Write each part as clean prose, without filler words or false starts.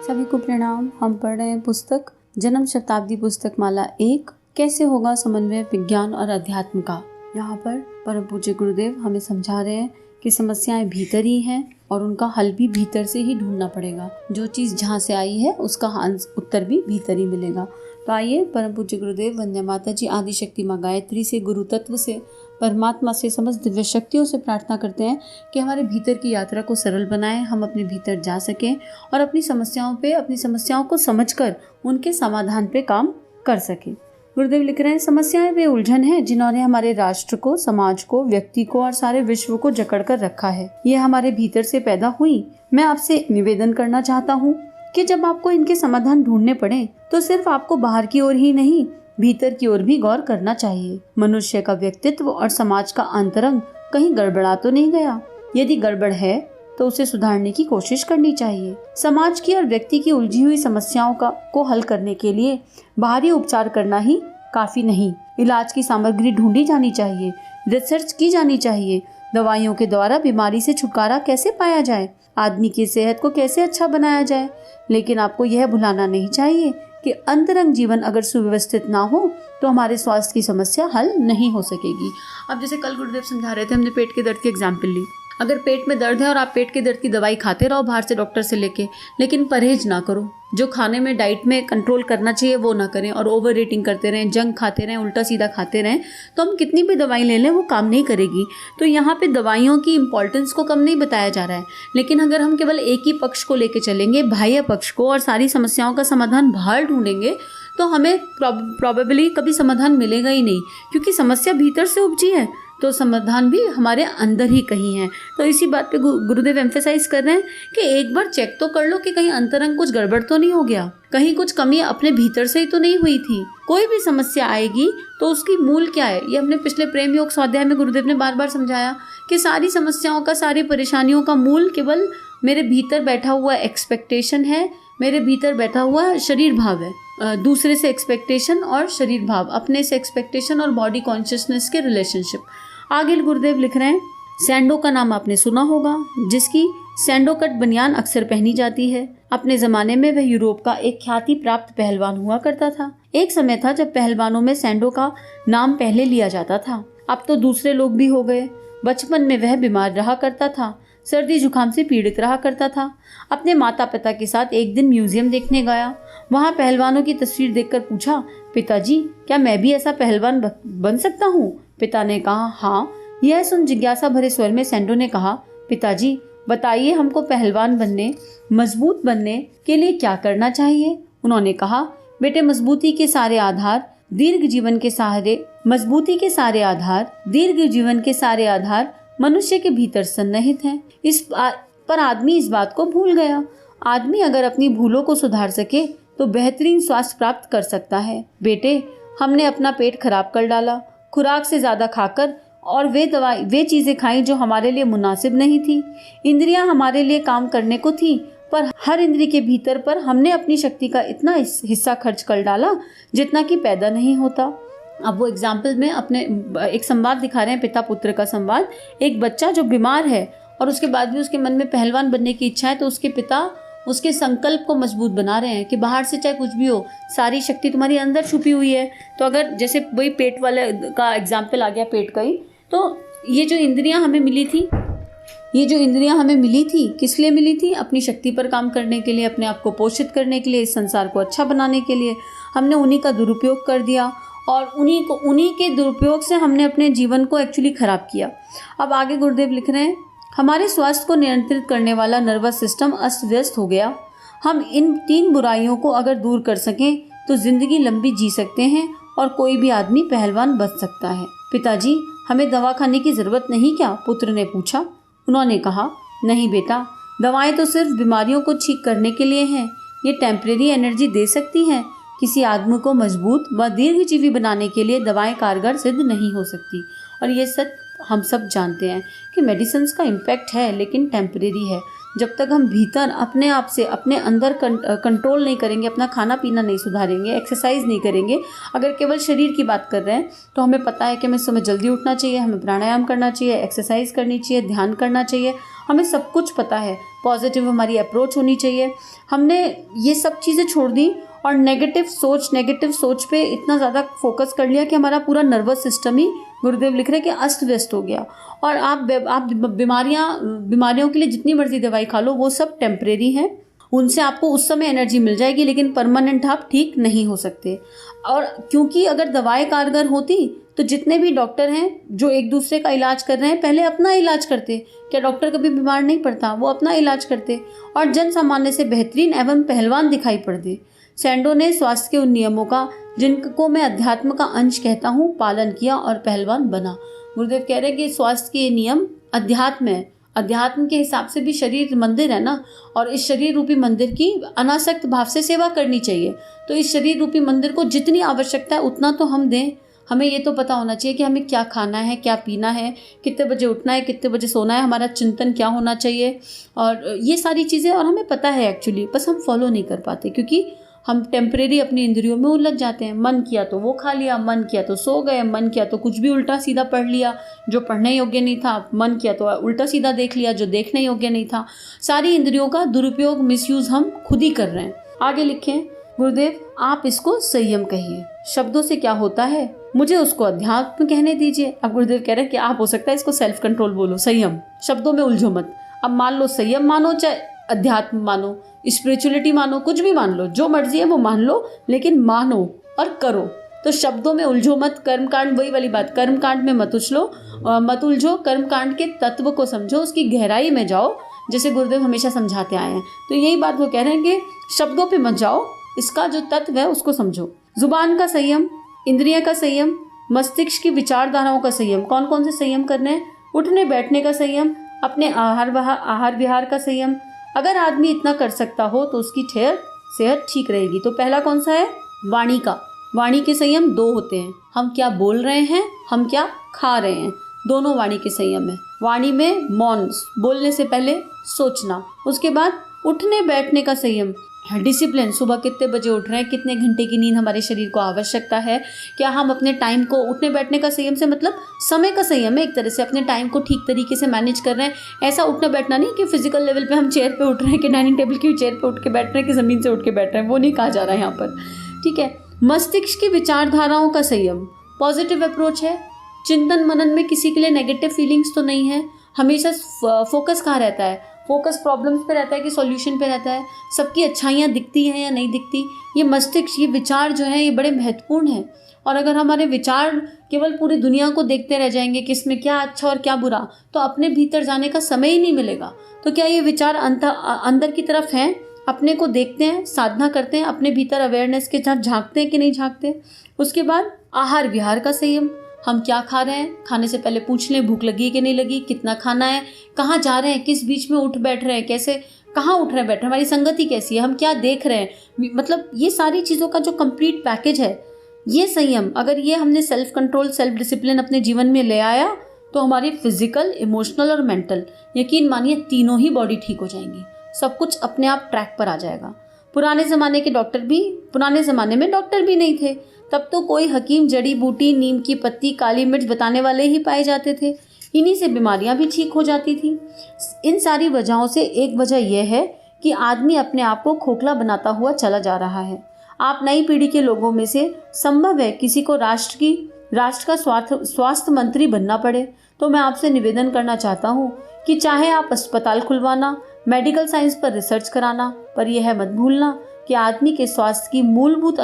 सभी को प्रणाम। हम पढ़ रहे हैं पुस्तक जन्म शताब्दी पुस्तक माला 1, कैसे होगा समन्वय विज्ञान और अध्यात्म का। यहाँ पर परम पूज्य गुरुदेव हमें समझा रहे हैं कि समस्याएं भीतर ही हैं और उनका हल भी भीतर से ही ढूंढना पड़ेगा। जो चीज़ जहाँ से आई है उसका उत्तर भी भीतर ही मिलेगा। तो आइए परम पूज्य गुरुदेव वंदे माता जी आदि शक्ति माँ गायत्री से, गुरु तत्व से, परमात्मा से, समस्त दिव्य शक्तियों से प्रार्थना करते हैं कि हमारे भीतर की यात्रा को सरल बनाएं, हम अपने भीतर जा सकें और अपनी समस्याओं को समझकर उनके समाधान पे काम कर सकें। गुरुदेव लिख रहे हैं, समस्याएं वे उलझन है जिन्होंने हमारे राष्ट्र को, समाज को, व्यक्ति को और सारे विश्व को जकड़ कर रखा है। ये हमारे भीतर से पैदा हुई। मैं आपसे निवेदन करना चाहता हूँ कि जब आपको इनके समाधान ढूंढने पड़े तो सिर्फ आपको बाहर की ओर ही नहीं, भीतर की ओर भी गौर करना चाहिए। मनुष्य का व्यक्तित्व और समाज का अंतरंग कहीं गड़बड़ा तो नहीं गया? यदि गड़बड़ है तो उसे सुधारने की कोशिश करनी चाहिए। समाज की और व्यक्ति की उलझी हुई समस्याओं को हल करने के लिए बाहरी उपचार करना ही काफी नहीं। इलाज की सामग्री ढूंढी जानी चाहिए, रिसर्च की जानी चाहिए। दवाइयों के द्वारा बीमारी से छुटकारा कैसे पाया जाए, आदमी की सेहत को कैसे अच्छा बनाया जाए। लेकिन आपको यह भुलाना नहीं चाहिए कि अंतरंग जीवन अगर सुव्यवस्थित ना हो तो हमारे स्वास्थ्य की समस्या हल नहीं हो सकेगी। अब जैसे कल गुरुदेव समझा रहे थे, हमने पेट के दर्द की एग्जाम्पल ली। अगर पेट में दर्द है और आप पेट के दर्द की दवाई खाते रहो बाहर से डॉक्टर से लेके, लेकिन परहेज ना करो, जो खाने में डाइट में कंट्रोल करना चाहिए वो ना करें और ओवर ईटिंग करते रहें, जंक खाते रहें, उल्टा सीधा खाते रहें, तो हम कितनी भी दवाई ले लें वो काम नहीं करेगी। तो यहाँ पे दवाइयों की इम्पोर्टेंस को कम नहीं बताया जा रहा है, लेकिन अगर हम केवल एक ही पक्ष को लेके चलेंगे, बाह्य पक्ष को, और सारी समस्याओं का समाधान बाहर ढूंढेंगे तो हमें प्रॉबेबली कभी समाधान मिलेगा ही नहीं, क्योंकि समस्या भीतर से उपजी है तो समाधान भी हमारे अंदर ही कहीं है। तो इसी बात पे गुरुदेव एम्फेसाइज कर रहे हैं कि एक बार चेक तो कर लो कि कहीं अंतरंग कुछ गड़बड़ तो नहीं हो गया, कहीं कुछ कमी अपने भीतर से ही तो नहीं हुई थी। कोई भी समस्या आएगी तो उसकी मूल क्या है, ये हमने पिछले प्रेम योग स्वाध्याय में गुरुदेव ने बार बार समझाया कि सारी समस्याओं का, सारी परेशानियों का मूल केवल मेरे भीतर बैठा हुआ एक्सपेक्टेशन है, मेरे भीतर बैठा हुआ शरीर भाव है। दूसरे से एक्सपेक्टेशन और शरीर भाव, अपने से एक्सपेक्टेशन और बॉडी कॉन्शियसनेस के रिलेशनशिप। आगे गुरुदेव लिख रहे हैं, सैंडो का नाम आपने सुना होगा, जिसकी सैंडो कट बनियान अक्सर पहनी जाती है। अपने जमाने में वह यूरोप का एक ख्याति प्राप्त पहलवान हुआ करता था। एक समय था जब पहलवानों में सैंडो का नाम पहले लिया जाता था, अब तो दूसरे लोग भी हो गए। बचपन में वह बीमार रहा करता था, सर्दी जुकाम से पीड़ित रहा करता था। अपने माता पिता के साथ एक दिन म्यूजियम देखने गया। वहाँ पहलवानों की तस्वीर देखकर पूछा, पिताजी क्या मैं भी ऐसा पहलवान बन सकता हूँ? पिता ने कहा हाँ। यह सुन जिज्ञासा भरे स्वर में सैंडो ने कहा, पिताजी बताइए हमको पहलवान बनने, मजबूत बनने के लिए क्या करना चाहिए? उन्होंने कहा, बेटे मजबूती के सारे आधार दीर्घ जीवन के सारे आधार मनुष्य के भीतर सन्निहित हैं। पर आदमी इस बात को भूल गया। आदमी अगर अपनी भूलों को सुधार सके तो बेहतरीन स्वास्थ्य प्राप्त कर सकता है। बेटे हमने अपना पेट खराब कर डाला, खुराक से ज्यादा खाकर, और वे चीजें खाई जो हमारे लिए मुनासिब नहीं थी। इंद्रियां हमारे लिए काम करने को थी, पर हर इंद्री के भीतर पर हमने अपनी शक्ति का इतना हिस्सा खर्च कर डाला जितना कि पैदा नहीं होता। अब वो एग्जाम्पल में अपने एक संवाद दिखा रहे हैं, पिता पुत्र का संवाद। एक बच्चा जो बीमार है और उसके बाद भी उसके मन में पहलवान बनने की इच्छा है, तो उसके पिता उसके संकल्प को मजबूत बना रहे हैं कि बाहर से चाहे कुछ भी हो, सारी शक्ति तुम्हारी अंदर छुपी हुई है। तो अगर जैसे वही पेट वाले का एग्जाम्पल आ गया, पेट का ही, तो ये जो इंद्रियां हमें मिली थी किस लिए मिली थी? अपनी शक्ति पर काम करने के लिए, अपने आप को पोषित करने के लिए, इस संसार को अच्छा बनाने के लिए। हमने उन्हीं का दुरुपयोग कर दिया और उन्हीं के दुरुपयोग से हमने अपने जीवन को एक्चुअली खराब किया। अब आगे गुरुदेव लिख रहे हैं, हमारे स्वास्थ्य को नियंत्रित करने वाला नर्वस सिस्टम अस्त व्यस्त हो गया। हम इन 3 बुराइयों को अगर दूर कर सकें तो जिंदगी लंबी जी सकते हैं और कोई भी आदमी पहलवान बन सकता है। पिताजी हमें दवा खाने की जरूरत नहीं क्या? पुत्र ने पूछा। उन्होंने कहा, नहीं बेटा, दवाएं तो सिर्फ बीमारियों को ठीक करने के लिए हैं। ये टेम्परेरी एनर्जी दे सकती हैं। किसी आदमी को मजबूत व दीर्घजीवी बनाने के लिए दवाएं कारगर सिद्ध नहीं हो सकती। और ये सत्य हम सब जानते हैं कि मेडिसिन का इम्पैक्ट है लेकिन टेम्परेरी है। जब तक हम भीतर अपने आप से अपने अंदर कंट्रोल नहीं करेंगे, अपना खाना पीना नहीं सुधारेंगे, एक्सरसाइज नहीं करेंगे, अगर केवल शरीर की बात कर रहे हैं तो हमें पता है कि हमें सुबह जल्दी उठना चाहिए, हमें प्राणायाम करना चाहिए, एक्सरसाइज करनी चाहिए, ध्यान करना चाहिए, हमें सब कुछ पता है, पॉजिटिव हमारी अप्रोच होनी चाहिए। हमने ये सब चीज़ें छोड़ दी और नेगेटिव सोच पे इतना ज़्यादा फोकस कर लिया कि हमारा पूरा नर्वस सिस्टम ही, गुरुदेव लिख रहे हैं कि अस्त व्यस्त हो गया। और आप बीमारियों के लिए जितनी मर्जी दवाई खा लो वो सब टेम्परेरी हैं, उनसे आपको उस समय एनर्जी मिल जाएगी लेकिन परमानेंट आप ठीक नहीं हो सकते। और क्योंकि अगर दवाएं कारगर होती तो जितने भी डॉक्टर हैं जो एक दूसरे का इलाज कर रहे हैं पहले अपना इलाज करते। क्या डॉक्टर कभी बीमार नहीं पड़ता? वो अपना इलाज करते और जन सामान्य से बेहतरीन एवं पहलवान दिखाई पड़ते। सैंडो ने स्वास्थ्य के उन नियमों का, जिनको मैं अध्यात्म का अंश कहता हूँ, पालन किया और पहलवान बना। गुरुदेव कह रहे हैं कि स्वास्थ्य के नियम अध्यात्म है। अध्यात्म के हिसाब से भी शरीर मंदिर है ना, और इस शरीर रूपी मंदिर की अनासक्त भाव से सेवा करनी चाहिए। तो इस शरीर रूपी मंदिर को जितनी आवश्यकता है उतना तो हम दें। हमें ये तो पता होना चाहिए कि हमें क्या खाना है, क्या पीना है, कितने बजे उठना है, कितने बजे सोना है, हमारा चिंतन क्या होना चाहिए, और ये सारी चीज़ें और हमें पता है एक्चुअली, बस हम फॉलो नहीं कर पाते क्योंकि हम टेम्परेरी अपनी इंद्रियों में उलझ जाते हैं। मन किया तो वो खा लिया, मन किया तो सो गए, मन किया तो कुछ भी उल्टा सीधा पढ़ लिया जो पढ़ने योग्य नहीं था, मन किया तो उल्टा सीधा देख लिया जो देखने योग्य नहीं था। सारी इंद्रियों का दुरुपयोग, मिसयूज हम खुद ही कर रहे हैं। आगे लिखें गुरुदेव, आप इसको संयम कहिए। शब्दों से क्या होता है, मुझे उसको अध्यात्म कहने दीजिए। अब गुरुदेव कह रहे हैं कि आप हो सकता है इसको सेल्फ कंट्रोल बोलो, संयम। शब्दों में उलझो मत। अब मान लो संयम मानो, चाहे अध्यात्म मानो, स्पिरिचुअलिटी मानो, कुछ भी मान लो, जो मर्जी है वो मान लो, लेकिन मानो और करो। तो शब्दों में उलझो मत। कर्मकांड, वही वाली बात, कर्मकांड में मत उलझो, कर्मकांड के तत्व को समझो, उसकी गहराई में जाओ, जैसे गुरुदेव हमेशा समझाते आए हैं। तो यही बात वो कह रहे हैं कि शब्दों पे मत जाओ, इसका जो तत्व है उसको समझो। जुबान का संयम, इंद्रिय का संयम, मस्तिष्क की विचारधाराओं का संयम। कौन कौन से संयम करने हैं? उठने बैठने का संयम, अपने आहार विहार का संयम। अगर आदमी इतना कर सकता हो तो उसकी सेहत ठीक रहेगी। तो पहला कौन सा है? वाणी का। वाणी के संयम दो होते हैं, हम क्या बोल रहे हैं, हम क्या खा रहे हैं, दोनों वाणी के संयम है। वाणी में मौन, बोलने से पहले सोचना। उसके बाद उठने बैठने का संयम, डिसिप्लिन, सुबह कितने बजे उठ रहे हैं, कितने घंटे की नींद हमारे शरीर को आवश्यकता है, क्या हम अपने टाइम को, उठने बैठने का संयम से मतलब समय का संयम है, एक तरह से अपने टाइम को ठीक तरीके से मैनेज कर रहे हैं। ऐसा उठना बैठना नहीं कि फिजिकल लेवल पे हम चेयर पे उठ रहे हैं, कि डाइनिंग टेबल की चेयर पे उठ के बैठ रहे हैं, कि ज़मीन से उठ के बैठ रहे हैं, वो नहीं कहा जा रहा है यहाँ पर, ठीक है। मस्तिष्क की विचारधाराओं का संयम, पॉजिटिव अप्रोच है, चिंतन मनन में किसी के लिए नेगेटिव फीलिंग्स तो नहीं है, हमेशा फोकस कहाँ रहता है, फोकस प्रॉब्लम्स पे रहता है कि सॉल्यूशन पे रहता है, सबकी अच्छाइयाँ दिखती हैं या नहीं दिखती। ये मस्तिष्क, ये विचार जो है ये बड़े महत्वपूर्ण हैं। और अगर हमारे विचार केवल पूरी दुनिया को देखते रह जाएंगे कि इसमें क्या अच्छा और क्या बुरा, तो अपने भीतर जाने का समय ही नहीं मिलेगा। तो क्या ये विचार अंदर की तरफ हैं, अपने को देखते हैं, साधना करते हैं, अपने भीतर अवेयरनेस के साथ झांकते हैं कि नहीं झांकते। उसके बाद आहार विहार का संयम, हम क्या खा रहे हैं, खाने से पहले पूछ लें भूख लगी कि नहीं लगी, कितना खाना है, कहाँ जा रहे हैं, किस बीच में उठ बैठ रहे हैं, कैसे कहाँ उठ रहे हैं बैठ रहे हैं, हमारी संगति कैसी है, हम क्या देख रहे हैं, मतलब ये सारी चीज़ों का जो कंप्लीट पैकेज है, ये संयम अगर ये हमने सेल्फ कंट्रोल, सेल्फ डिसिप्लिन अपने जीवन में ले आया तो हमारी फिजिकल, इमोशनल और मेंटल, यकीन मानिए तीनों ही बॉडी ठीक हो जाएंगी, सब कुछ अपने आप ट्रैक पर आ जाएगा। पुराने ज़माने में डॉक्टर भी नहीं थे, तब तो कोई हकीम जड़ी बूटी, नीम की पत्ती, काली मिर्च बताने वाले ही पाए जाते थे, इन्हीं से बीमारियां भी ठीक हो जाती थी। इन सारी वजहों से एक वजह यह है कि आदमी अपने आप को खोखला बनाता हुआ चला जा रहा है। आप नई पीढ़ी के लोगों में से संभव है किसी को राष्ट्र का स्वास्थ्य मंत्री बनना पड़े, तो मैं आपसे निवेदन करना चाहता हूँ कि चाहे आप अस्पताल खुलवाना, मेडिकल साइंस पर रिसर्च कराना, पर यह मत भूलना कि आदमी के स्वास्थ्य की मूलभूत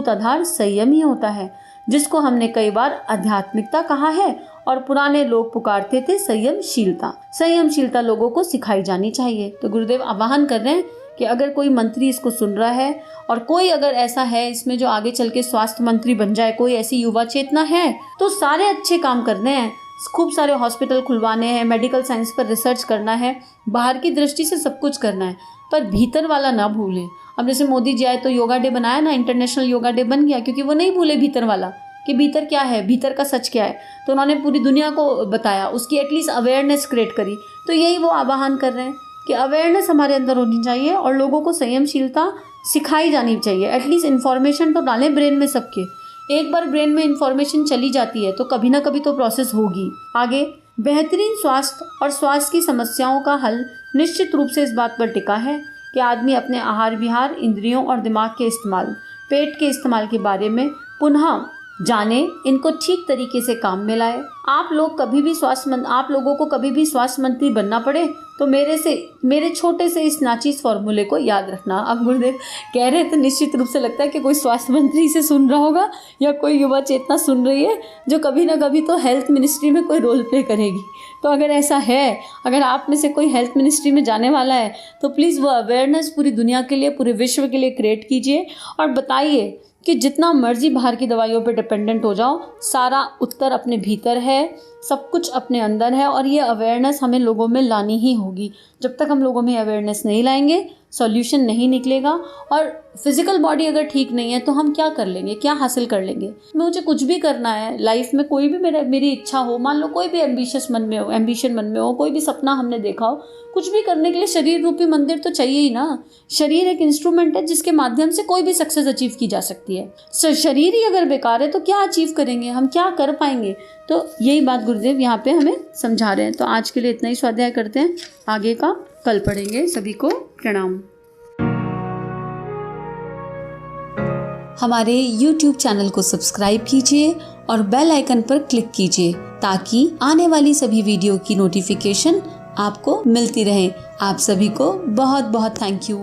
आधार संयम ही होता है, जिसको हमने कई बार आध्यात्मिकता कहा है और पुराने लोग पुकारते थे संयमशीलता लोगों को सिखाई जानी चाहिए। तो गुरुदेव आह्वान कर रहे हैं कि अगर कोई मंत्री इसको सुन रहा है और कोई अगर ऐसा है इसमें जो आगे चल के स्वास्थ्य मंत्री बन जाए, कोई ऐसी युवा चेतना है, तो सारे अच्छे काम करने हैं, खूब सारे हॉस्पिटल खुलवाने हैं, मेडिकल साइंस पर रिसर्च करना है, बाहर की दृष्टि से सब कुछ करना है, पर भीतर वाला ना भूलें। अब जैसे मोदी जी आए तो योगा डे बनाया ना, इंटरनेशनल योगा डे बन गया, क्योंकि वो नहीं भूले भीतर वाला कि भीतर क्या है, भीतर का सच क्या है। तो उन्होंने पूरी दुनिया को बताया, उसकी एटलीस्ट अवेयरनेस क्रिएट करी। तो यही वो आह्वान कर रहे हैं कि अवेयरनेस हमारे अंदर होनी चाहिए और लोगों को संयमशीलता सिखाई जानी चाहिए। एटलीस्ट इन्फॉर्मेशन तो डालें ब्रेन में सबके। एक बार ब्रेन में इन्फॉर्मेशन चली जाती है तो कभी ना कभी तो प्रोसेस होगी। आगे, बेहतरीन स्वास्थ्य और स्वास्थ्य की समस्याओं का हल निश्चित रूप से इस बात पर टिका है कि आदमी अपने आहार विहार, इंद्रियों और दिमाग के इस्तेमाल, पेट के इस्तेमाल के बारे में पुनः जाने, इनको ठीक तरीके से काम में लाए। आप लोगों को कभी भी स्वास्थ्य मंत्री बनना पड़े तो मेरे छोटे से इस नाचीज फॉर्मूले को याद रखना। अब गुरुदेव कह रहे हैं तो निश्चित रूप से लगता है कि कोई स्वास्थ्य मंत्री से सुन रहा होगा या कोई युवा चेतना सुन रही है जो कभी ना कभी तो हेल्थ मिनिस्ट्री में कोई रोल प्ले करेगी। तो अगर ऐसा है, अगर आप में से कोई हेल्थ मिनिस्ट्री में जाने वाला है तो प्लीज़ वो अवेयरनेस पूरी दुनिया के लिए, पूरे विश्व के लिए क्रिएट कीजिए और बताइए कि जितना मर्जी बाहर की दवाइयों पे डिपेंडेंट हो जाओ, सारा उत्तर अपने भीतर है, सब कुछ अपने अंदर है और ये अवेयरनेस हमें लोगों में लानी ही होगी। जब तक हम लोगों में अवेयरनेस नहीं लाएंगे, सॉल्यूशन नहीं निकलेगा। और फिजिकल बॉडी अगर ठीक नहीं है तो हम क्या कर लेंगे, क्या हासिल कर लेंगे। मुझे कुछ भी करना है लाइफ में, कोई भी मेरी इच्छा हो, मान लो कोई भी एम्बिशन मन में हो, कोई भी सपना हमने देखा हो, कुछ भी करने के लिए शरीर रूपी मंदिर तो चाहिए ही ना। शरीर एक इंस्ट्रूमेंट है जिसके माध्यम से कोई भी सक्सेस अचीव की जा सकती है। शरीर ही अगर बेकार है तो क्या अचीव करेंगे, हम क्या कर पाएंगे। तो यही बात गुरुदेव यहाँ पे हमें समझा रहे हैं। तो आज के लिए इतना ही स्वाध्याय करते हैं, आगे का कल पढ़ेंगे। सभी को प्रणाम। हमारे YouTube चैनल को सब्सक्राइब कीजिए और बेल आइकन पर क्लिक कीजिए ताकि आने वाली सभी वीडियो की नोटिफिकेशन आपको मिलती रहे। आप सभी को बहुत बहुत थैंक यू।